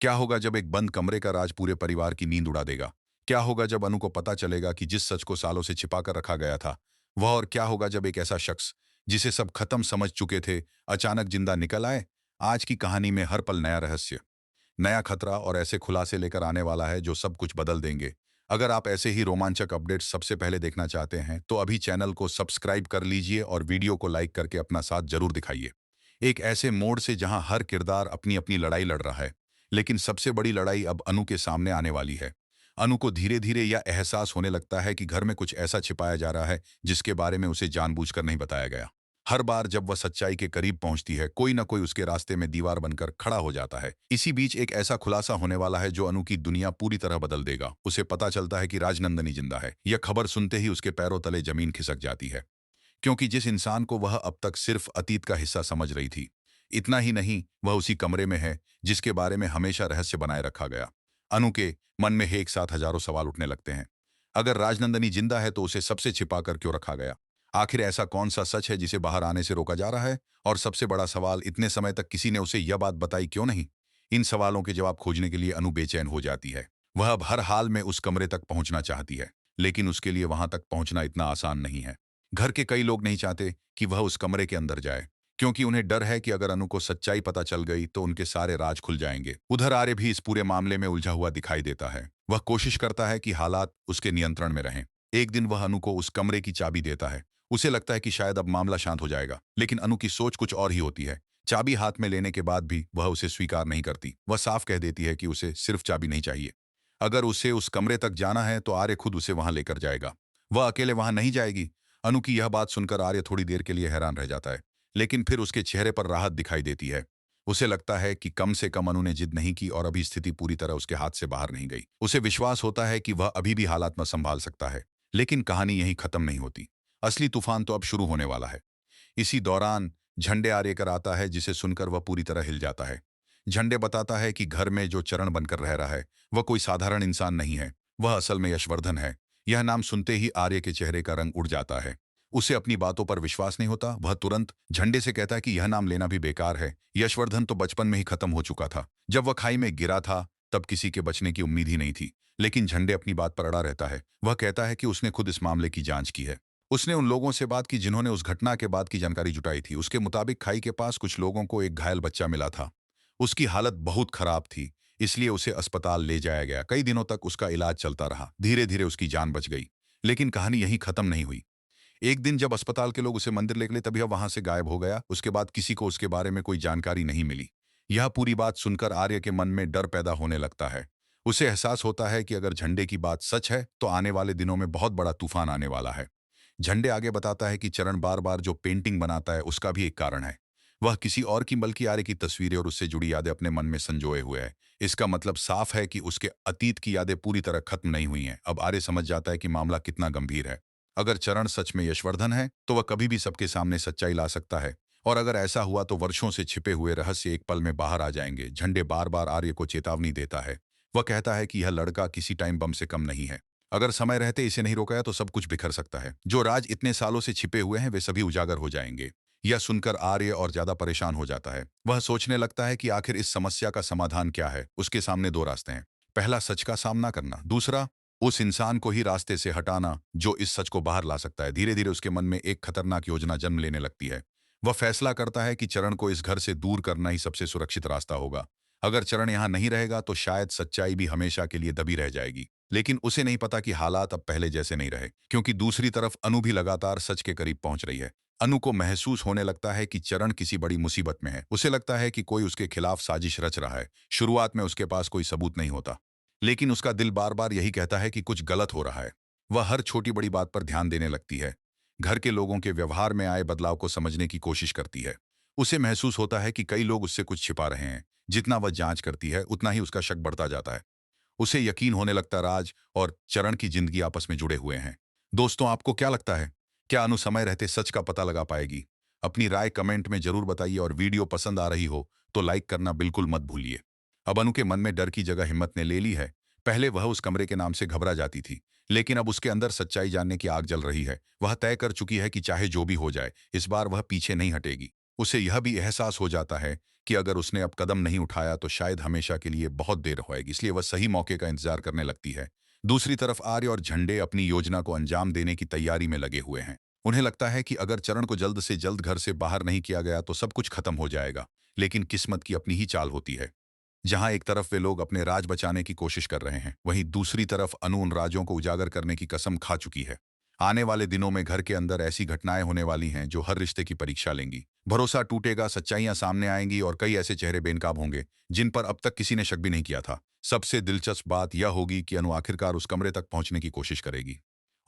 क्या होगा जब एक बंद कमरे का राज पूरे परिवार की नींद उड़ा देगा? क्या होगा जब अनु को पता चलेगा कि जिस सच को सालों से छिपा कर रखा गया था वह, और क्या होगा जब एक ऐसा शख्स जिसे सब खत्म समझ चुके थे अचानक जिंदा निकल आए? आज की कहानी में हर पल नया रहस्य, नया खतरा और ऐसे खुलासे लेकर आने वाला है जो सब कुछ बदल देंगे। अगर आप ऐसे ही रोमांचक अपडेट्स सबसे पहले देखना चाहते हैं तो अभी चैनल को सब्सक्राइब कर लीजिए और वीडियो को लाइक करके अपना साथ जरूर दिखाइए। एक ऐसे मोड़ से जहां हर किरदार अपनी अपनी लड़ाई लड़ रहा है, लेकिन सबसे बड़ी लड़ाई अब अनु के सामने आने वाली है। अनु को धीरे धीरे यह एहसास होने लगता है कि घर में कुछ ऐसा छिपाया जा रहा है जिसके बारे में उसे जानबूझकर नहीं बताया गया। हर बार जब वह सच्चाई के करीब पहुंचती है कोई ना कोई उसके रास्ते में दीवार बनकर खड़ा हो जाता है। इसी बीच एक ऐसा खुलासा होने वाला है जो अनु की दुनिया पूरी तरह बदल देगा। उसे पता चलता है कि राजनंदनी जिंदा है। यह खबर सुनते ही उसके पैरों तले जमीन खिसक जाती है, क्योंकि जिस इंसान को वह अब तक सिर्फ अतीत का हिस्सा समझ रही थी, इतना ही नहीं, वह उसी कमरे में है जिसके बारे में हमेशा रहस्य बनाए रखा गया। अनु के मन में एक साथ हजारों सवाल उठने लगते हैं। अगर राजनंदनी जिंदा है तो उसे सबसे छिपा कर क्यों रखा गया? आखिर ऐसा कौन सा सच है जिसे बाहर आने से रोका जा रहा है? और सबसे बड़ा सवाल, इतने समय तक किसी ने उसे यह बात बताई क्यों नहीं? इन सवालों के जवाब खोजने के लिए अनु बेचैन हो जाती है। वह अब हर हाल में उस कमरे तक पहुंचना चाहती है, लेकिन उसके लिए वहां तक पहुंचना इतना आसान नहीं है। घर के कई लोग नहीं चाहते कि वह उस कमरे के अंदर जाए, क्योंकि उन्हें डर है कि अगर अनु को सच्चाई पता चल गई तो उनके सारे राज खुल जाएंगे। उधर आर्य भी इस पूरे मामले में उलझा हुआ दिखाई देता है। वह कोशिश करता है कि हालात उसके नियंत्रण में रहें। एक दिन वह अनु को उस कमरे की चाबी देता है। उसे लगता है कि शायद अब मामला शांत हो जाएगा, लेकिन अनु की सोच कुछ और ही होती है। चाबी हाथ में लेने के बाद भी वह उसे स्वीकार नहीं करती। वह साफ कह देती है कि उसे सिर्फ चाबी नहीं चाहिए। अगर उसे उस कमरे तक जाना है तो आर्य खुद उसे वहां लेकर जाएगा। वह अकेले वहां नहीं जाएगी। अनु की यह बात सुनकर आर्य थोड़ी देर के लिए हैरान रह जाता है, लेकिन फिर उसके चेहरे पर राहत दिखाई देती है। उसे लगता है कि कम से कम अनु ने जिद नहीं की और अभी स्थिति पूरी तरह उसके हाथ से बाहर नहीं गई। उसे विश्वास होता है कि वह अभी भी हालात में संभाल सकता है। लेकिन कहानी यहीं खत्म नहीं होती। असली तूफान तो अब शुरू होने वाला है। इसी दौरान झंडे आर्य कर आता है, जिसे सुनकर वह पूरी तरह हिल जाता है। झंडे बताता है कि घर में जो चरण बनकर रह रहा है वह कोई साधारण इंसान नहीं है, वह असल में यशवर्धन है। यह नाम सुनते ही आर्य के चेहरे का रंग उड़ जाता है। उसे अपनी बातों पर विश्वास नहीं होता। वह तुरंत झंडे से कहता है कि यह नाम लेना भी बेकार है। यशवर्धन तो बचपन में ही खत्म हो चुका था। जब वह खाई में गिरा था तब किसी के बचने की उम्मीद ही नहीं थी। लेकिन झंडे अपनी बात पर अड़ा रहता है। वह कहता है कि उसने खुद इस मामले की जांच की है। उसने उन लोगों से बात की जिन्होंने उस घटना के बाद की जानकारी जुटाई थी। उसके मुताबिक खाई के पास कुछ लोगों को एक घायल बच्चा मिला था। उसकी हालत बहुत खराब थी, इसलिए उसे अस्पताल ले जाया गया। कई दिनों तक उसका इलाज चलता रहा। धीरे धीरे उसकी जान बच गई। लेकिन कहानी यहीं खत्म नहीं हुई। एक दिन जब अस्पताल के लोग उसे मंदिर ले गए तभी वह वहां से गायब हो गया। उसके बाद किसी को उसके बारे में कोई जानकारी नहीं मिली। यह पूरी बात सुनकर आर्य के मन में डर पैदा होने लगता है। उसे एहसास होता है कि अगर झंडे की बात सच है तो आने वाले दिनों में बहुत बड़ा तूफान आने वाला है। झंडे आगे बताता है कि चरण बार बार जो पेंटिंग बनाता है उसका भी एक कारण है। वह किसी और की बल्कि आर्य की तस्वीरें और उससे जुड़ी यादें अपने मन में संजोए हुए है। इसका मतलब साफ है कि उसके अतीत की यादें पूरी तरह खत्म नहीं हुई हैं। अब आर्य समझ जाता है कि मामला कितना गंभीर है। अगर चरण सच में यशवर्धन है तो वह कभी भी सबके सामने सच्चाई ला सकता है, और अगर ऐसा हुआ तो वर्षों से छिपे हुए रहस्य एक पल में बाहर आ जाएंगे। झंडे बार बार आर्य को चेतावनी देता है। वह कहता है कि यह लड़का किसी टाइम बम से कम नहीं है। अगर समय रहते इसे नहीं रोका तो सब कुछ बिखर सकता है। जो राज इतने सालों से छिपे हुए हैं वे सभी उजागर हो जाएंगे। यह सुनकर आर्य और ज्यादा परेशान हो जाता है। वह सोचने लगता है कि आखिर इस समस्या का समाधान क्या है। उसके सामने दो रास्ते हैं। पहला, सच का सामना करना। दूसरा, उस इंसान को ही रास्ते से हटाना जो इस सच को बाहर ला सकता है। धीरे धीरे उसके मन में एक खतरनाक योजना जन्म लेने लगती है। वह फैसला करता है कि चरण को इस घर से दूर करना ही सबसे सुरक्षित रास्ता होगा। अगर चरण यहाँ नहीं रहेगा तो शायद सच्चाई भी हमेशा के लिए दबी रह जाएगी। लेकिन उसे नहीं पता कि हालात अब पहले जैसे नहीं रहे, क्योंकि दूसरी तरफ अनु भी लगातार सच के करीब पहुंच रही है। अनु को महसूस होने लगता है कि चरण किसी बड़ी मुसीबत में है। उसे लगता है कि कोई उसके खिलाफ साजिश रच रहा है। शुरुआत में उसके पास कोई सबूत नहीं होता, लेकिन उसका दिल बार बार यही कहता है कि कुछ गलत हो रहा है। वह हर छोटी बड़ी बात पर ध्यान देने लगती है। घर के लोगों के व्यवहार में आए बदलाव को समझने की कोशिश करती है। उसे महसूस होता है कि कई लोग उससे कुछ छिपा रहे हैं। जितना वह जांच करती है उतना ही उसका शक बढ़ता जाता है। उसे यकीन होने लगता राज और चरण की जिंदगी आपस में जुड़े हुए हैं। दोस्तों, आपको क्या लगता है? क्या अनु समय रहते सच का पता लगा पाएगी? अपनी राय कमेंट में जरूर बताइए, और वीडियो पसंद आ रही हो तो लाइक करना बिल्कुल मत भूलिए। अब अनु के मन में डर की जगह हिम्मत ने ले ली है। पहले वह उस कमरे के नाम से घबरा जाती थी, लेकिन अब उसके अंदर सच्चाई जानने की आग जल रही है। वह तय कर चुकी है कि चाहे जो भी हो जाए इस बार वह पीछे नहीं हटेगी। उसे यह भी एहसास हो जाता है कि अगर उसने अब कदम नहीं उठाया तो शायद हमेशा के लिए बहुत देर होएगी, इसलिए वह सही मौके का इंतजार करने लगती है। दूसरी तरफ आर्य और झंडे अपनी योजना को अंजाम देने की तैयारी में लगे हुए हैं। उन्हें लगता है कि अगर चरण को जल्द से जल्द घर से बाहर नहीं किया गया तो सब कुछ खत्म हो जाएगा। लेकिन किस्मत की अपनी ही चाल होती है। जहां एक तरफ वे लोग अपने राज बचाने की कोशिश कर रहे हैं, वहीं दूसरी तरफ अनु उन राजों को उजागर करने की कसम खा चुकी है। आने वाले दिनों में घर के अंदर ऐसी घटनाएं होने वाली हैं जो हर रिश्ते की परीक्षा लेंगी। भरोसा टूटेगा, सच्चाइयां सामने आएंगी और कई ऐसे चेहरे बेनकाब होंगे जिन पर अब तक किसी ने शक भी नहीं किया था। सबसे दिलचस्प बात यह होगी कि अनु आखिरकार उस कमरे तक पहुंचने की कोशिश करेगी।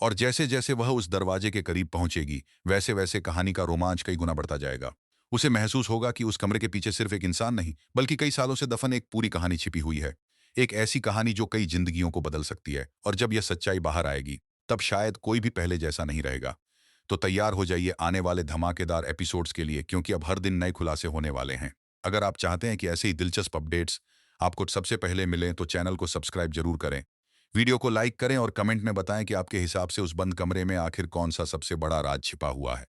और जैसे जैसे वह उस दरवाजे के करीब पहुंचेगी, वैसे वैसे कहानी का रोमांच कई गुना बढ़ता जाएगा। उसे महसूस होगा कि उस कमरे के पीछे सिर्फ एक इंसान नहीं, बल्कि कई सालों से दफन एक पूरी कहानी छिपी हुई है। एक ऐसी कहानी जो कई जिंदगियों को बदल सकती है। और जब यह सच्चाई बाहर आएगी, तब शायद कोई भी पहले जैसा नहीं रहेगा। तो तैयार हो जाइए आने वाले धमाकेदार एपिसोड्स के लिए, क्योंकि अब हर दिन नए खुलासे होने वाले हैं। अगर आप चाहते हैं कि ऐसे ही दिलचस्प अपडेट्स आपको सबसे पहले मिलें तो चैनल को सब्सक्राइब जरूर करें। वीडियो को लाइक करें और कमेंट में बताएं कि आपके हिसाब से उस बंद कमरे में आखिर कौन सा सबसे बड़ा राज छिपा हुआ है।